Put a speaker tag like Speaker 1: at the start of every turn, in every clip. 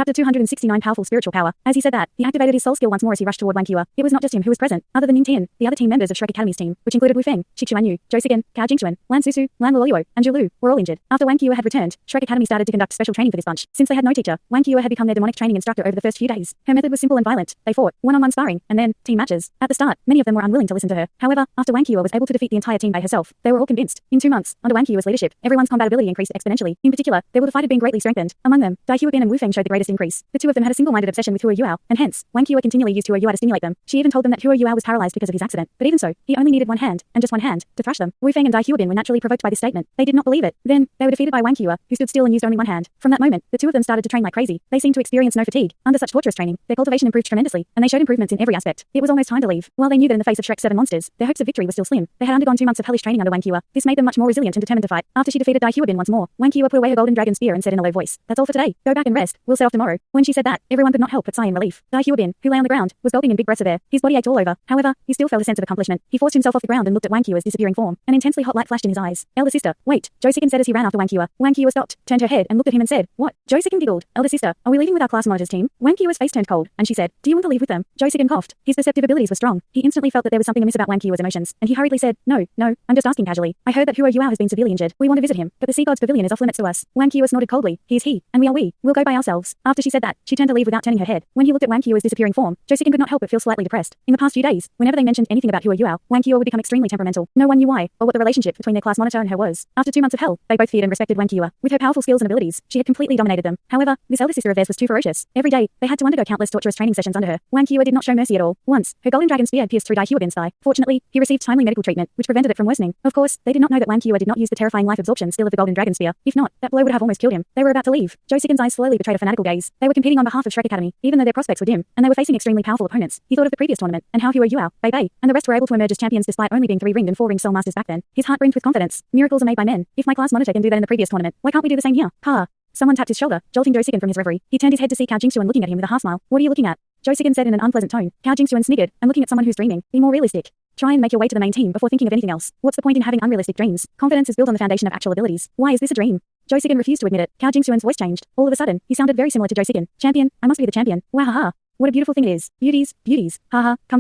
Speaker 1: Chapter 269 Powerful Spiritual Power. As he said that, he activated his soul skill once more as he rushed toward Wang Qi. It was not just him who was present. Other than Ning Tian, the other team members of Shrek Academy's team, which included Wu Feng, Shixuan Yu, Zhou Sigen, Cao Jingxuan, Lan Susu, Lan Luoluo, and Zhu Lu, were all injured. After Wang Qi had returned, Shrek Academy started to conduct special training for this bunch. Since they had no teacher, Wang Qi had become their demonic training instructor over the first few days. Her method was simple and violent. They fought, one-on-one sparring, and then team matches. At the start, many of them were unwilling to listen to her. However, after Wang Qi was able to defeat the entire team by herself, they were all convinced. In 2 months, under Wang Qi's leadership, everyone's combat ability increased exponentially. In particular, their will to fight had been greatly strengthened. Among them, Dai Huabin and Wu Feng showed the greatest increase. The two of them had a single-minded obsession with Hua Yuao, and hence, Wang Qi continually used Hua Yuao to stimulate them. She even told them that Hua Yuao was paralyzed because of his accident. But even so, he only needed one hand, and just one hand, to thrash them. Wu Feng and Dai Huabin were naturally provoked by this statement. They did not believe it. Then, they were defeated by Wang Qi, who stood still and used only one hand. From that moment, the two of them started to train like crazy. They seemed to experience no fatigue. Under such torturous training, their cultivation improved tremendously, and they showed improvements in every aspect. It was almost time to leave. While they knew that in the face of Shrek's 7 monsters, their hopes of victory were still slim, they had undergone 2 months of hellish training under Wang Qi. This made them much more resilient and determined to fight. After she defeated Dai Huabin once more, Wang Qi put away her golden dragon spear and said in a low voice, "That's all for today. Go back and rest. We'll set off tomorrow." When she said that, everyone could not help but sigh in relief. Dai Huabin, who lay on the ground, was gulping in big breaths of air. His body ached all over. However, he still felt a sense of accomplishment. He forced himself off the ground and looked at Wang Qi's disappearing form. An intensely hot light flashed in his eyes. "Elder sister, wait," Zhou Sigen said as he ran after Wang Qi. Wang Qi stopped, turned her head and looked at him and said, "What?" Zhou Sigen giggled. "Elder sister, are we leaving with our class monitor's team?" Wang Qi's face turned cold, and she said, "Do you want to leave with them?" Zhou Sigen coughed. His perceptive abilities were strong. He instantly felt that there was something amiss about Wang Qi's emotions, and he hurriedly said, "No, I'm just asking casually. I heard that Hua Yuao has been severely injured. We want to visit him, but the Sea God's Pavilion is off limits to us." Wang Qi snorted coldly. "He is he, and we are we. We'll go by ourselves." After she said that, she turned to leave without turning her head. When he looked at Wang Qi's disappearing form, Zhou Sigen could not help but feel slightly depressed. In the past few days, whenever they mentioned anything about Hua Yuao, Wang Qi would become extremely temperamental. No one knew why, or what the relationship between their class monitor and her was. After 2 months of hell, they both feared and respected Wang Qi. With her powerful skills and abilities, she had completely dominated them. However, this elder sister of theirs was too ferocious. Every day, they had to undergo countless torturous training sessions under her. Wang Qi did not show mercy at all. Once, her golden dragon spear pierced through Dai Huabin's thigh. Fortunately, he received timely medical treatment, which prevented it from worsening. Of course, they did not know that Wang Qi did not use the terrifying life absorption skill of the golden dragon spear. If not, that blow would have almost killed him. They were about to leave. Zhou Sigen's eyes slowly betrayed a fanatical gaze. They were competing on behalf of Shrek Academy, even though their prospects were dim, and they were facing extremely powerful opponents. He thought of the previous tournament, and how Hua Yuao, Bei Bei, and the rest were able to emerge as champions despite only being 3-ringed and 4-ringed soul masters back then. His heart brimmed with confidence. Miracles are made by men. If my class monitor can do that in the previous tournament, why can't we do the same here? Ha! Someone tapped his shoulder, jolting Zhou Sigen from his reverie. He turned his head to see Cao Jingxuan looking at him with a half smile. "What are you looking at?" Zhou Sigen said in an unpleasant tone. Cao Jingxuan sniggered, "I'm looking at someone who's dreaming. Be more realistic. Try and make your way to the main team before thinking of anything else. What's the point in having unrealistic dreams? Confidence is built on the foundation of actual abilities. Why is this a dream?" Zhou Sigen refused to admit it. Cao Jingxuan's voice changed. All of a sudden, he sounded very similar to Zhou Sigen. "Champion, I must be the champion. Wahaha. What a beautiful thing it is. Beauties. Haha. Come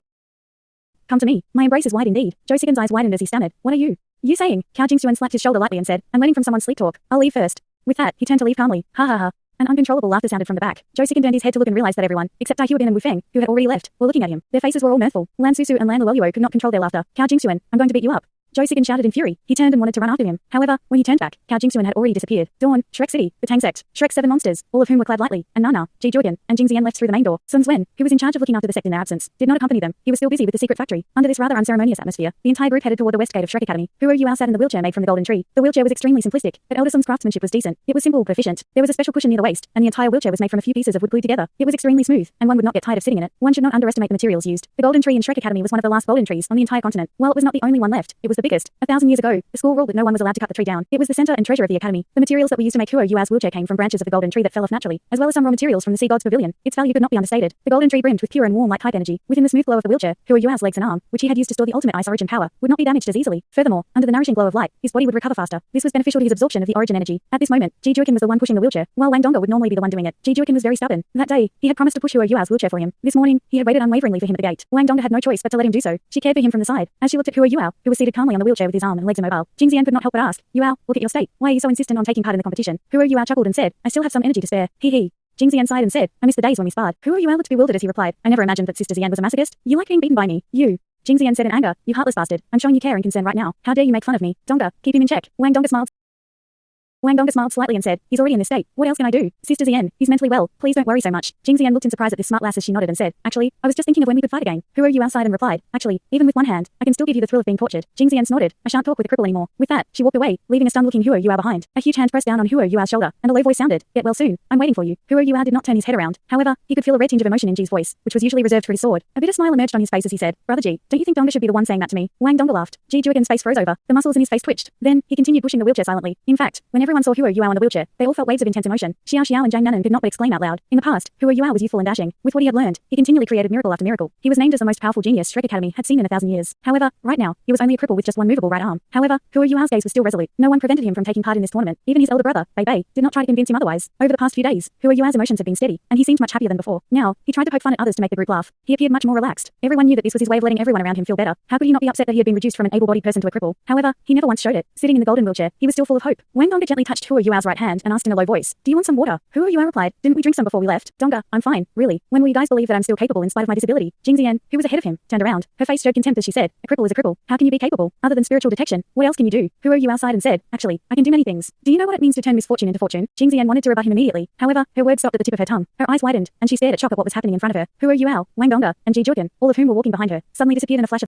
Speaker 1: to me. My embrace is wide indeed." Zhou Sigen's eyes widened as he stammered. "What are you saying?" Cao Jingxuan slapped his shoulder lightly and said, "I'm learning from someone's sleep talk. I'll leave first." With that, he turned to leave calmly. Ha ha ha. An uncontrollable laughter sounded from the back. Zhou Sigen turned his head to look and realized that everyone, except Dai Huabin and Wu Feng, who had already left, were looking at him. Their faces were all mirthful. Lan Susu and Lan Luoluo could not control their laughter. "Cao Jingxuan, I'm going to beat you up." Zhou Sigen shouted in fury. He turned and wanted to run after him. However, when he turned back, Cao Jingxuan had already disappeared. Dawn, Shrek City, the Tang Sect, Shrek's 7 monsters, all of whom were clad lightly, and Nana, Ji Juogan, and Jing Zian left through the main door. Sun Zwen, who was in charge of looking after the sect in their absence, did not accompany them. He was still busy with the secret factory. Under this rather unceremonious atmosphere, the entire group headed toward the west gate of Shrek Academy. Hua Yuao sat in the wheelchair made from the golden tree. The wheelchair was extremely simplistic, but Elder Sun's craftsmanship was decent. It was simple but efficient. There was a special cushion near the waist, and the entire wheelchair was made from a few pieces of wood glued together. It was extremely smooth, and one would not get tired of sitting in it. One should not underestimate the materials used. The golden tree in Shrek Academy was one of the last golden trees on the entire continent. While it was not the only one left, it was the biggest. 1,000 years ago, the school ruled that no one was allowed to cut the tree down. It was the center and treasure of the academy. The materials that were used to make Hua Yuao's wheelchair came from branches of the golden tree that fell off naturally, as well as some raw materials from the Sea God's Pavilion. Its value could not be understated. The golden tree brimmed with pure and warm light type energy. Within the smooth glow of the wheelchair, Hua Yuao's legs and arm, which he had used to store the ultimate ice origin power, would not be damaged as easily. Furthermore, under the nourishing glow of light, his body would recover faster. This was beneficial to his absorption of the origin energy. At this moment, Ji Juogan was the one pushing the wheelchair, while Wang Dongge would normally be the one doing it. Ji Juogan was very stubborn. That day, he had promised to push Hua Yuao's wheelchair for him. This morning, he had waited unwaveringly for him at the gate. Wang Dongge had no choice but to let him do so. She cared for him from the side. As she looked at Hua Yuao, who was seated calmly on the wheelchair with his arm and legs immobile, Jing Zian could not help but ask, "Yuao, look at your state. Why are you so insistent on taking part in the competition?" Hua Yuao chuckled and said, "I still have some energy to spare. Hee. Jing Zian sighed and said, "I miss the days when we sparred." Hua Yuao looked bewildered as he replied, "I never imagined that Sister Zian was a masochist. You like being beaten by me. You." Jing Zian said in anger, "You heartless bastard. I'm showing you care and concern right now. How dare you make fun of me? Dongge, keep him in check." Wang Dongge smiled slightly and said, "He's already in this state. What else can I do? Sister Zian, he's mentally well. Please don't worry so much." Jing Zian looked in surprise at this smart lass as she nodded and said, "Actually, I was just thinking of when we could fight again." Hua Yuao sighed and replied, "Actually, even with one hand, I can still give you the thrill of being tortured." Jing Zian snorted, "I shan't talk with a cripple anymore." With that, she walked away, leaving a stunned-looking Hua Yuao behind. A huge hand pressed down on Hua Yuao's shoulder, and a low voice sounded, "Get well soon. I'm waiting for you." Hua Yuao did not turn his head around. However, he could feel a red tinge of emotion in Ji's voice, which was usually reserved for his sword. A bitter smile emerged on his face as he said, "Brother Ji, don't you think Dongge should be the one saying that to me?" Wang Dongge laughed. Ji Juogan's face froze over. The muscles in his face twitched. Then, he continued pushing the wheelchair silently. In fact, whenever everyone saw Huo Yuao on the wheelchair, they all felt waves of intense emotion. Xiao Xiao and Zhang Nanan could not but exclaim out loud. In the past, Huo Yuao was youthful and dashing. With what he had learned, he continually created miracle after miracle. He was named as the most powerful genius Shrek Academy had seen in 1,000 years. However, right now, he was only a cripple with just one movable right arm. However, Huo Yuao's gaze was still resolute. No one prevented him from taking part in this tournament. Even his elder brother, Bei Bei, did not try to convince him otherwise. Over the past few days, Huo Yuao's emotions had been steady, and he seemed much happier than before. Now, he tried to poke fun at others to make the group laugh. He appeared much more relaxed. Everyone knew that this was his way of letting everyone around him feel better. How could he not be upset that he had been reduced from an able-bodied person to a cripple? However, he never once showed it. Sitting in the golden wheelchair, he was still full of hope. Wang Donga gently touched Huo Yuao's right hand and asked in a low voice, "Do you want some water?" Huo Yuao replied, "Didn't we drink some before we left?" "Donga, I'm fine, really. When will you guys believe that I'm still capable in spite of my disability?" Jing Zian, who was ahead of him, turned around. Her face showed contempt as she said, "A cripple is a cripple. How can you be capable? Other than spiritual detection, what else can you do?" Huo Yuao sighed and said, "Actually, I can do many things. Do you know what it means to turn misfortune into fortune?" Jing Zian wanted to rebut him immediately. However, her words stopped at the tip of her tongue. Her eyes widened, and she stared at shock at what was happening in front of her. Huo Yuao, Wang Donga, and Ji Juogan, all of whom were walking behind her, suddenly disappeared in a flash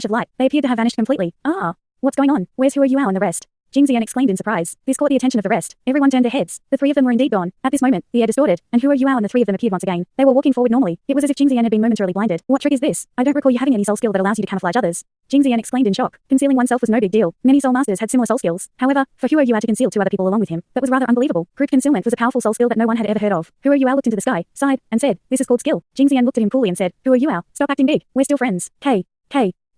Speaker 1: of light. They appeared to have vanished completely. "Ah! What's going on? Where's Huo Yuao and the rest?" Jing Zian exclaimed in surprise. This caught the attention of the rest. Everyone turned their heads. The three of them were indeed gone. At this moment, the air distorted, and Huo Yuao and the three of them appeared once again. They were walking forward normally. It was as if Jing Zian had been momentarily blinded. "What trick is this? I don't recall you having any soul skill that allows you to camouflage others." Jing Zian exclaimed in shock. Concealing oneself was no big deal. Many soul masters had similar soul skills. However, for Huo Yuao to conceal two other people along with him, that was rather unbelievable. Group concealment was a powerful soul skill that no one had ever heard of. Huo Yuao looked into the sky, sighed, and said, "This is called skill." Jing Zian looked at him coolly and said, "Huo Yuao, stop acting big. We're still friends. K.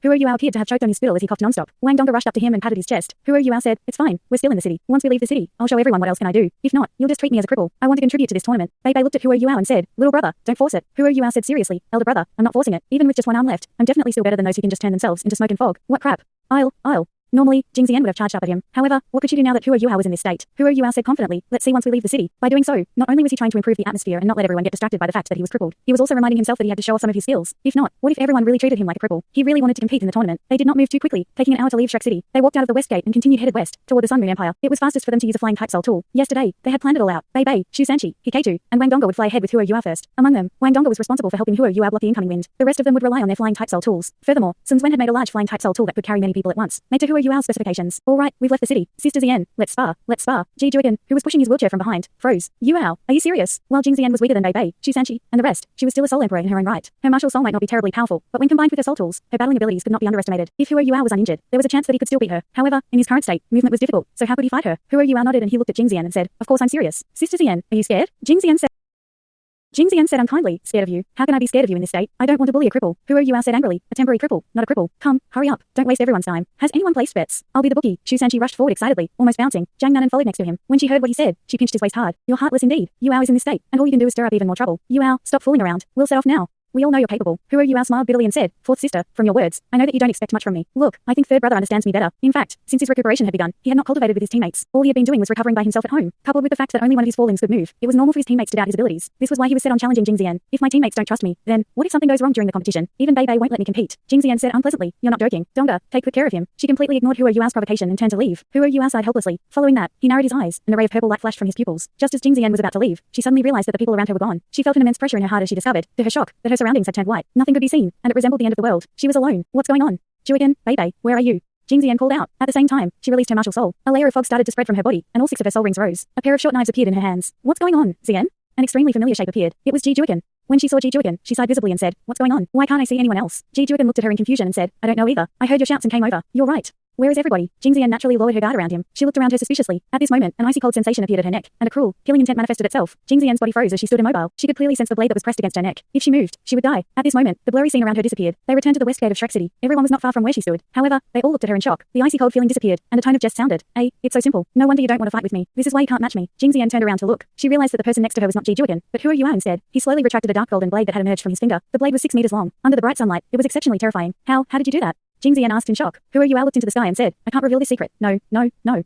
Speaker 1: Huo Yuao appeared to have choked on his spittle as he coughed nonstop. Wang Donga rushed up to him and patted his chest. Huo Yuao said, "It's fine. We're still in the city. Once we leave the city, I'll show everyone what else can I do. If not, you'll just treat me as a cripple. I want to contribute to this tournament." Bei Bei looked at Huo Yuao and said, "Little brother, don't force it." Huo Yuao said seriously, "Elder brother, I'm not forcing it. Even with just one arm left, I'm definitely still better than those who can just turn themselves into smoke and fog. What crap. I'll. Normally, Jing Zian would have charged up at him. However, what could she do now that Huo Yuao was in this state? Huo Yuao said confidently, "Let's see once we leave the city." By doing so, not only was he trying to improve the atmosphere and not let everyone get distracted by the fact that he was crippled, he was also reminding himself that he had to show off some of his skills. If not, what if everyone really treated him like a cripple? He really wanted to compete in the tournament. They did not move too quickly, taking an hour to leave Shrek City. They walked out of the west gate and continued headed west, toward the Sun Moon Empire. It was fastest for them to use a flying type soul tool. Yesterday, they had planned it all out. Bei Bei, Shu Sanchi, Hiketu, and Wang Donga would fly ahead with Huo Yuao first. Among them, Wang Donga was responsible for helping Huo Yuao block the incoming wind. The rest of them would rely on their flying type soul tools. Furthermore, Sun Zwen had made a large flying type soul tool that could carry many people at once, made to Huo Yuao's specifications. "All right, we've left the city. Sister Zian, let's spar. Ji Juogan, who was pushing his wheelchair from behind, froze. "Yuao, are you serious?" While Jing Zian was weaker than Bei Bei, Shu Sanchi, and the rest, she was still a soul emperor in her own right. Her martial soul might not be terribly powerful, but when combined with her soul tools, her battling abilities could not be underestimated. If Huo Yuao was uninjured, there was a chance that he could still beat her. However, in his current state, movement was difficult, so how could he fight her? Huo Yuao nodded and he looked at Jing Zian and said, "Of course I'm serious. Sister Zian, are you scared?" Jing Zian said unkindly, "Scared of you? How can I be scared of you in this state? I don't want to bully a cripple." Huo Yuao said angrily, "A temporary cripple, not a cripple. Come, hurry up. Don't waste everyone's time. Has anyone placed bets? I'll be the bookie." Shu Sanchi rushed forward excitedly, almost bouncing. Zhang Nanan followed next to him. When she heard what he said, she pinched his waist hard. "You're heartless indeed. Yuao is in this state, and all you can do is stir up even more trouble. Yuao, stop fooling around. We'll set off now. We all know you're capable." Huo Yuao smiled bitterly and said, "Fourth sister, from your words, I know that you don't expect much from me. Look, I think third brother understands me better." In fact, since his recuperation had begun, he had not cultivated with his teammates. All he had been doing was recovering by himself at home. Coupled with the fact that only one of his fallings could move, it was normal for his teammates to doubt his abilities. This was why he was set on challenging Jing Zian. "If my teammates don't trust me, then what if something goes wrong during the competition? Even Bei Bei won't let me compete." Jing Zian said unpleasantly, "You're not joking. Donga, take good care of him." She completely ignored Huo Yuao's provocation and turned to leave. Huo Yuao sighed helplessly. Following that, he narrowed his eyes, and a ray of purple light flashed from his pupils. Just as Jing Zian was about to leave, she suddenly realized that the people around her were gone. She felt an immense pressure in her heart as she discovered, to her shock, that her surroundings had turned white. Nothing could be seen, and it resembled the end of the world. She was alone. What's going on? "Juogan, Bei Bei, where are you?" Jing Zian called out. At the same time, she released her martial soul. A layer of fog started to spread from her body, and all 6 of her soul rings rose. A pair of short knives appeared in her hands. "What's going on, Zian?" An extremely familiar shape appeared. It was Ji Juogan. When she saw Ji Juogan, she sighed visibly and said, "What's going on? Why can't I see anyone else?" Ji Juogan looked at her in confusion and said, "I don't know either. I heard your shouts and came over. You're right. Where is everybody?" Jing Zian naturally lowered her guard around him. She looked around her suspiciously. At this moment, an icy cold sensation appeared at her neck, and a cruel, killing intent manifested itself. Jing Zian's body froze as she stood immobile. She could clearly sense the blade that was pressed against her neck. If she moved, she would die. At this moment, the blurry scene around her disappeared. They returned to the west gate of Shrek City. Everyone was not far from where she stood. However, they all looked at her in shock. The icy cold feeling disappeared, and a tone of jest sounded. "Hey, it's so simple. No wonder you don't want to fight with me. This is why you can't match me." Jing Zian turned around to look. She realized that the person next to her was not Ji Juogan, but Huo Yuao instead. He slowly retracted a dark golden blade that had emerged from his finger. The blade was 6 meters long. Under the bright sunlight, it was exceptionally terrifying. How did you do that?" Jing Zian asked in shock. Huo Yuao looked into the sky and said, "I can't reveal this secret. No.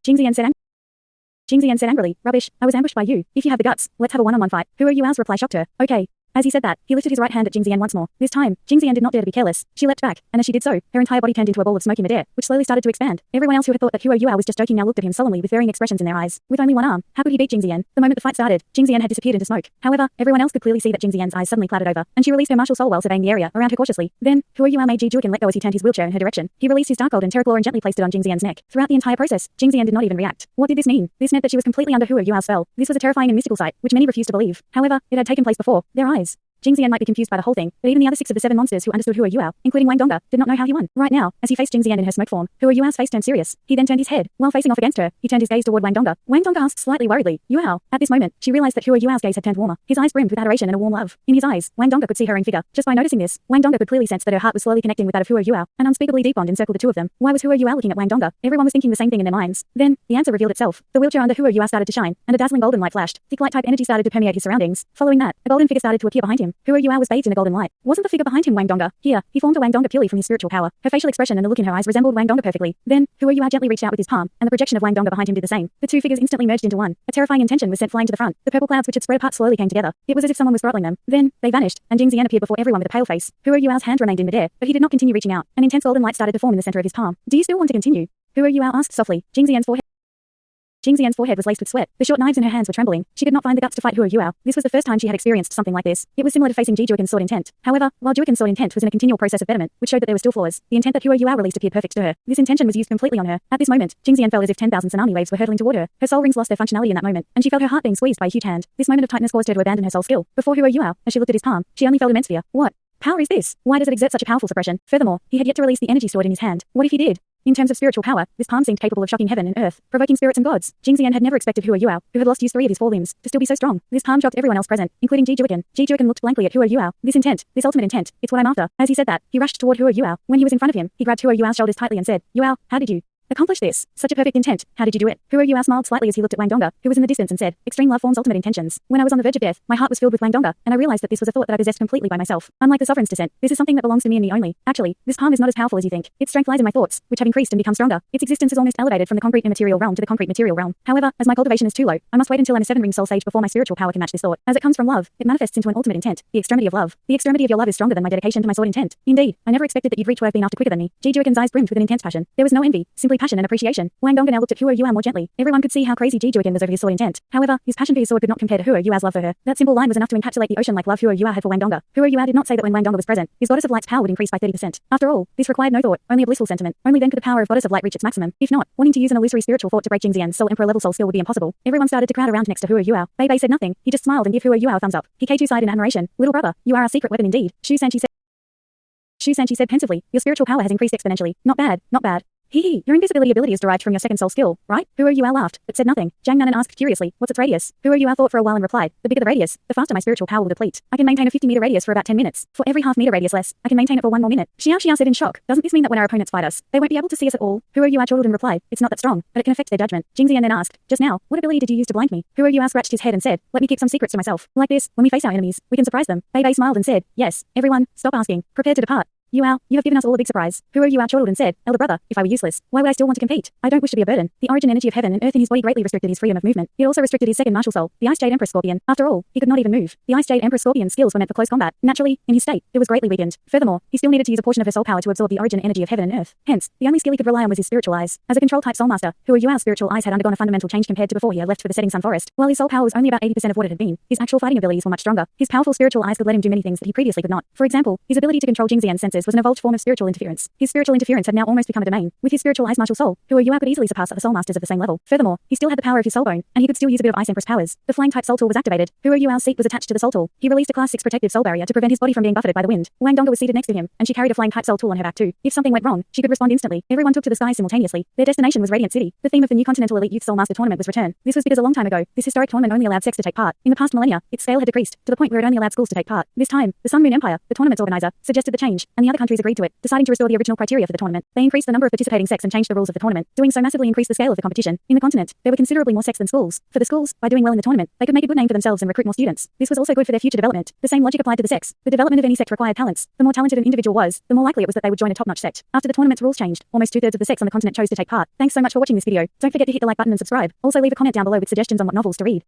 Speaker 1: Jing Zian said angrily, "Rubbish. I was ambushed by you. If you have the guts, let's have a one-on-one fight." Huo Yuao's reply shocked her. "Okay." As he said that, he lifted his right hand at Jing Zian once more. This time, Jing Zian did not dare to be careless. She leapt back, and as she did so, her entire body turned into a ball of smoke in midair, which slowly started to expand. Everyone else who had thought that Huo Yuao was just joking now looked at him solemnly with varying expressions in their eyes. With only one arm, how could he beat Jing Zian? The moment the fight started, Jing Zian had disappeared into smoke. However, everyone else could clearly see that Jing Zian's eyes suddenly clouded over, and she released her martial soul while surveying the area around her cautiously. Then, Huo Yuao made Ji Juogan let go as he turned his wheelchair in her direction. He released his dark golden terraclaw and gently placed it on Jing Zian's neck. Throughout the entire process, Jing Zian did not even react. What did this mean? This meant that she was completely under Huo Yuao's spell. This was a terrifying and mystical sight, which many refused to believe. However, it had taken place before their eyes. Jing Xian might be confused by the whole thing, but even the other 6 of the 7 monsters who understood Hua Yuao, including Wang Donga, did not know how he won. Right now, as he faced Jing Xian in her smoke form, Hua Yuao's face turned serious. He then turned his head. While facing off against her, he turned his gaze toward Wang Donga. Wang Donga asked slightly worriedly, Yuao. At this moment, she realized that Hua Yuao's gaze had turned warmer. His eyes brimmed with adoration and a warm love. In his eyes, Wang Donga could see her own figure. Just by noticing this, Wang Donga could clearly sense that her heart was slowly connecting with that of Hua Yuao. An unspeakably deep bond encircled the two of them. Why was Hua Yuao looking at Wang Donga? Everyone was thinking the same thing in their minds. Then, the answer revealed itself. The wheelchair under Hua Yuao started to shine, and a dazzling golden light flashed. Thick light-type energy started to permeate his surroundings. Following that, a golden figure started to appear behind him. Hua Yuao was bathed in a golden light. Wasn't the figure behind him Wang Donga? Here, he formed a Wang Donga purely from his spiritual power. Her facial expression and the look in her eyes resembled Wang Donga perfectly. Then, Hua Yuao gently reached out with his palm, and the projection of Wang Donga behind him did the same. The two figures instantly merged into one. A terrifying intention was sent flying to the front. The purple clouds which had spread apart slowly came together. It was as if someone was throttling them. Then, they vanished, and Jing Xian appeared before everyone with a pale face. Hua Yuao's hand remained in midair, but he did not continue reaching out. An intense golden light started to form in the center of his palm. Do you still want to continue? Hua Yuao asked softly. Jing Xian's forehead was laced with sweat. The short knives in her hands were trembling. She could not find the guts to fight Hua Yuao. This was the first time she had experienced something like this. It was similar to facing Ji Juiken's sword intent. However, while Juiken's sword intent was in a continual process of betterment, which showed that there were still flaws, the intent that Hua Yuao released appeared perfect to her. This intention was used completely on her. At this moment, Jing Xian felt as if 10,000 tsunami waves were hurtling toward her. Her soul rings lost their functionality in that moment, and she felt her heart being squeezed by a huge hand. This moment of tightness caused her to abandon her soul skill. Before Hua Yuao, as she looked at his palm, she only felt immense fear. What power is this? Why does it exert such a powerful suppression? Furthermore, he had yet to release the energy stored in his hand. What if he did? In terms of spiritual power, this palm seemed capable of shocking heaven and earth, provoking spirits and gods. Jing Xian had never expected Hua Yuao, who had lost use 3 of his 4 limbs, to still be so strong. This palm shocked everyone else present, including Ji Juiken. Ji Juiken looked blankly at Hua Yuao. This intent, this ultimate intent, it's what I'm after. As he said that, he rushed toward Hua Yuao. When he was in front of him, he grabbed Hua Yuao's shoulders tightly and said, Yuao, how did you accomplish this? Such a perfect intent. How did you do it? Hua Yuao smiled slightly as he looked at Wang Donga, who was in the distance, and said, Extreme love forms ultimate intentions. When I was on the verge of death, my heart was filled with Wang Donga, and I realized that this was a thought that I possessed completely by myself. Unlike the sovereign's descent, this is something that belongs to me and me only. Actually, this palm is not as powerful as you think. Its strength lies in my thoughts, which have increased and become stronger. Its existence is almost elevated from the concrete immaterial realm to the concrete material realm. However, as my cultivation is too low, I must wait until I'm a 7-ring soul sage before my spiritual power can match this thought. As it comes from love, it manifests into an ultimate intent, the extremity of love. The extremity of your love is stronger than my dedication to my sword intent. Indeed, I never expected that you'd reach where I've been after quicker than me. Ji Juiken's eyes brimmed with an intense passion. There was no envy, simply passion and appreciation. Wang Donga now looked at Hua Yuao more gently. Everyone could see how crazy Ji Juiken was over his sword intent. However, his passion for his sword could not compare to Hua Yuao's love for her. That simple line was enough to encapsulate the ocean-like love Hua Yuao had for Wang Donga. Hua Yuao did not say that when Wang Donga was present, his goddess of light's power would increase by 30%. After all, this required no thought, only a blissful sentiment. Only then could the power of goddess of light reach its maximum. If not, wanting to use an illusory spiritual thought to break Jing Xian's soul emperor level soul skill would be impossible. Everyone started to crowd around next to Hua Yuao. Bei Bei said nothing. He just smiled and gave Hua Yuao a thumbs up. He K2 sighed in admiration. Little brother, you are our secret weapon indeed. Shu Sanchi said pensively, your spiritual power has increased exponentially. Not bad, not bad. Your invisibility ability is derived from your second soul skill, right? Hua Yuao laughed, but said nothing. Jiang Nanan asked curiously, what's its radius? Hua Yuao thought for a while and replied, the bigger the radius, the faster my spiritual power will deplete. I can maintain a 50-meter radius for about 10 minutes. For every half-meter radius less, I can maintain it for 1 more minute. Xiao said in shock, doesn't this mean that when our opponents fight us, they won't be able to see us at all? Hua Yuao chortled and replied, it's not that strong, but it can affect their judgment. Jing Xian then asked, just now, what ability did you use to blind me? Hua Yuao scratched his head and said, let me keep some secrets to myself. Like this, when we face our enemies, we can surprise them. Bei Bei smiled and said, yes, everyone, stop asking, prepare to depart. Yuao, you have given us all a big surprise. Hua Yuao chortled and said, elder brother, if I were useless, why would I still want to compete? I don't wish to be a burden. The origin energy of heaven and earth in his body greatly restricted his freedom of movement. It also restricted his second martial soul, the Ice Jade Empress Scorpion. After all, he could not even move. The Ice Jade Empress Scorpion's skills were meant for close combat. Naturally, in his state, it was greatly weakened. Furthermore, he still needed to use a portion of her soul power to absorb the origin energy of heaven and earth. Hence, the only skill he could rely on was his spiritual eyes. As a control-type soul master, Hua Yuao's spiritual eyes had undergone a fundamental change compared to before he had left for the setting sun forest. While his soul power was only about 80% of what it had been, his actual fighting abilities were much stronger. His powerful spiritual eyes could let him do many things that he previously could not. For example, his ability to control Jing Xian's senses was an evolved form of spiritual interference. His spiritual interference had now almost become a domain. With his spiritual eyes martial soul, Hua Yuao could easily surpass other soul masters of the same level. Furthermore, he still had the power of his soul bone, and he could still use a bit of Ice Empress powers. The flying type soul tool was activated. Hua Yuao's seat was attached to the soul tool. He released a class 6 protective soul barrier to prevent his body from being buffeted by the wind. Wang Donga was seated next to him, and she carried a flying type soul tool on her back too. If something went wrong, she could respond instantly. Everyone took to the sky simultaneously. Their destination was Radiant City. The theme of the new Continental Elite Youth Soul Master Tournament was return. This was because a long time ago, this historic tournament only allowed sects to take part. In the past millennia, its scale had decreased to the point where it only allowed schools to take part. This time, the Sun Moon Empire, the tournament's organizer, suggested the change, and the other countries agreed to it, deciding to restore the original criteria for the tournament. They increased the number of participating sects and changed the rules of the tournament. Doing so massively increased the scale of the competition. In the continent, there were considerably more sects than schools. For the schools, by doing well in the tournament, they could make a good name for themselves and recruit more students. This was also good for their future development. The same logic applied to the sects. The development of any sect required talents. The more talented an individual was, the more likely it was that they would join a top-notch sect. After the tournament's rules changed, almost 2/3 of the sects on the continent chose to take part. Thanks so much for watching this video. Don't forget to hit the like button and subscribe. Also leave a comment down below with suggestions on what novels to read.